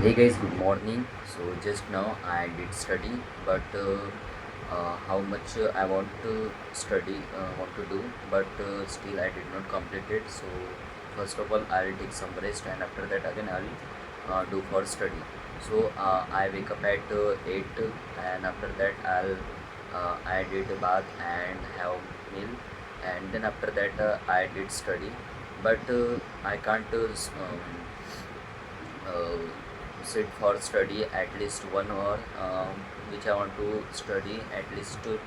Hey guys, good morning. So just now I did study, but how much I want to study, want to do, but still I did not complete it. So first of all, I'll take some rest, and after that again I'll do for study. So I wake up at 8, and after that I did a bath and have meal, and then after that I did study, but I can't. Uh, Sit for study at least 1 hour, which I want to study at least two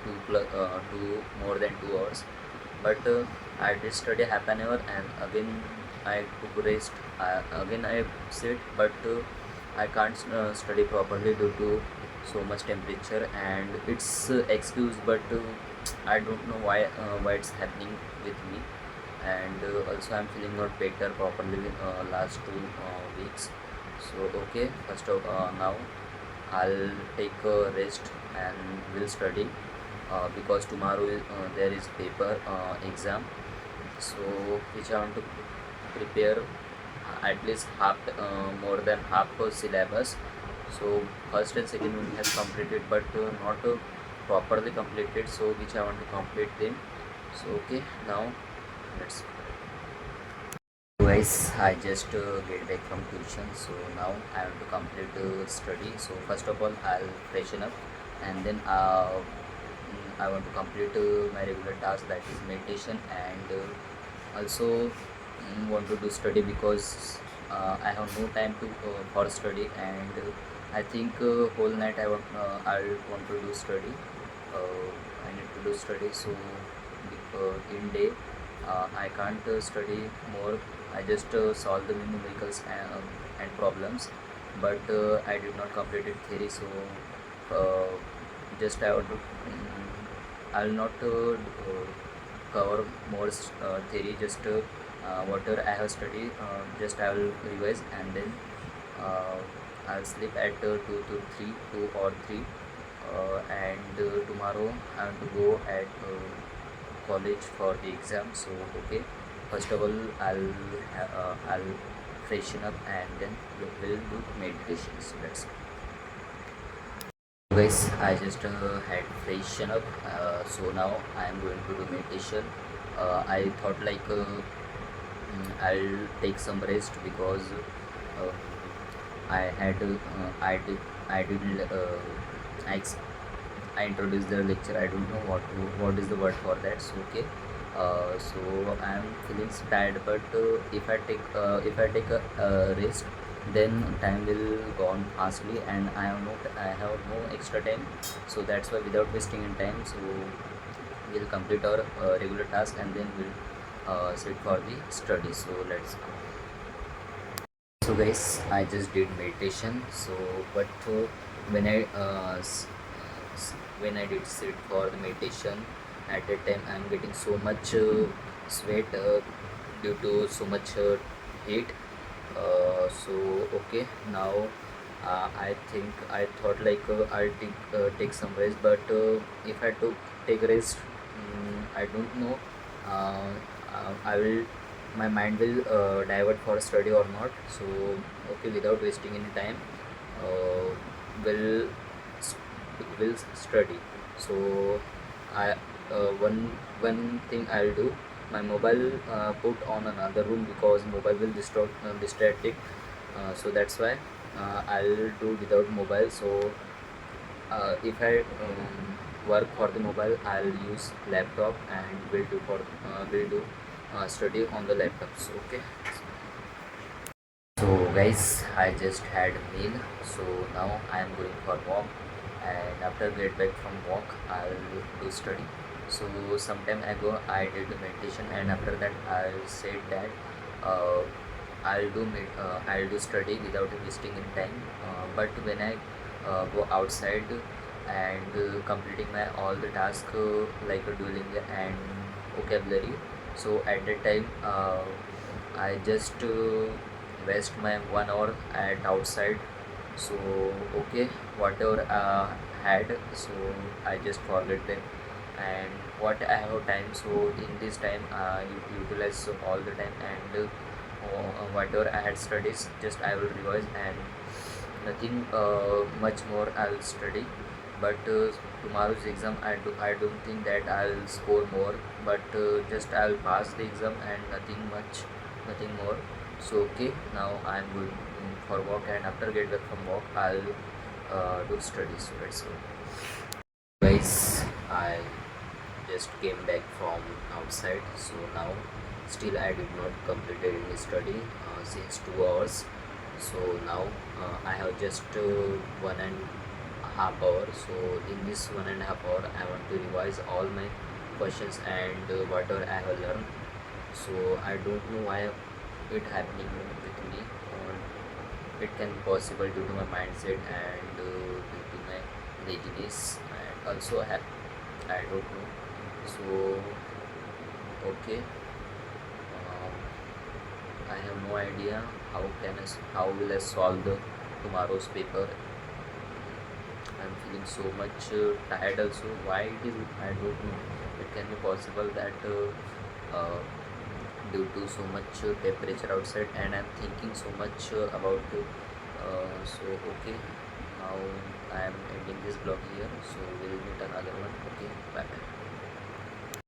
more than 2 hours. But I did study half an hour and again I took rest. Again I sit, but I can't study properly due to so much temperature, and it's excuse, but I don't know why it's happening with me. And also I'm feeling not better properly last 2 weeks. So okay, first of now I'll take a rest and will study because tomorrow there is paper exam, so which I want to prepare at least half, more than half a syllabus. So first and second unit has completed, but not properly completed, so which I want to complete them. So okay, now let's. Guys, I just get back from tuition, so now I have to complete study. So first of all, I'll freshen up, and then I want to complete my regular task, that is meditation, and also want to do study because I have no time to for study, and I think whole night I want to do study. I need to do study, so in day I can't study more. I just solve the numericals and problems, but I did not complete it theory. So uh, just I want to I'll not cover more theory. Just whatever I have studied, just I will revise, and then uh, I'll sleep at 2 or 3, and tomorrow I have to go at college for the exam. So okay, first of all I'll freshen up, and then we'll do meditation. So that's it. Guys, I just had freshen up, so now I am going to do meditation. I thought like I'll take some rest because uh, I had I did I, ex- I introduced the lecture. I don't know what is the word for that. So okay, so I am feeling tired, but if I take a rest, then time will go on fastly, and I have no extra time. So that's why, without wasting in time, so we'll complete our regular task, and then we'll sit for the study. So let's go. So guys, I just did meditation. So but when I when I did sit for the meditation, at that time I'm getting so much sweat due to so much heat. So okay, now I think I thought like I'll take some rest, but if I take rest, I don't know. Uh, I will My mind will divert for study or not. So okay, without wasting any time, uh, will will study. So I one thing I'll do, my mobile put on another room because mobile will distract it. So that's why I'll do without mobile. So if I work for the mobile, I'll use laptop, and will do study on the laptops. Okay. So guys, I just had meal, so now I am going for walk, and after get back from walk I'll do study. So sometime ago I did meditation, and after that I said that uh, I'll do study without wasting any time. But when I go outside and completing my all the task, like Duolingo and vocabulary, so at that time I just waste my 1 hour at outside. So okay, whatever had, so I just forget them, and what I have time, so in this time utilize all the time, and whatever I had studies, just I will revise, and nothing much more I'll study, but tomorrow's exam I don't think that I'll score more, but just I'll pass the exam and nothing much, nothing more. So okay, now I'm going for walk, and after get back from walk I'll do study. So let's go. Guys, I just came back from outside, so now still I did not completed any study since 2 hours. So now I have just 1.5 hour. So in this 1.5 hour I want to revise all my questions and whatever I have learned. So I don't know why it happening with me, or it can be possible due to my mindset and due to my laziness, and also I don't know. So okay, um, I have no idea how will I solve the tomorrow's paper. I'm feeling so much tired also. Why it is, I don't know. It can be possible that due to so much temperature outside, and I'm thinking so much about so okay, now I am ending this blog here. So we'll meet another one. Okay, bye bye.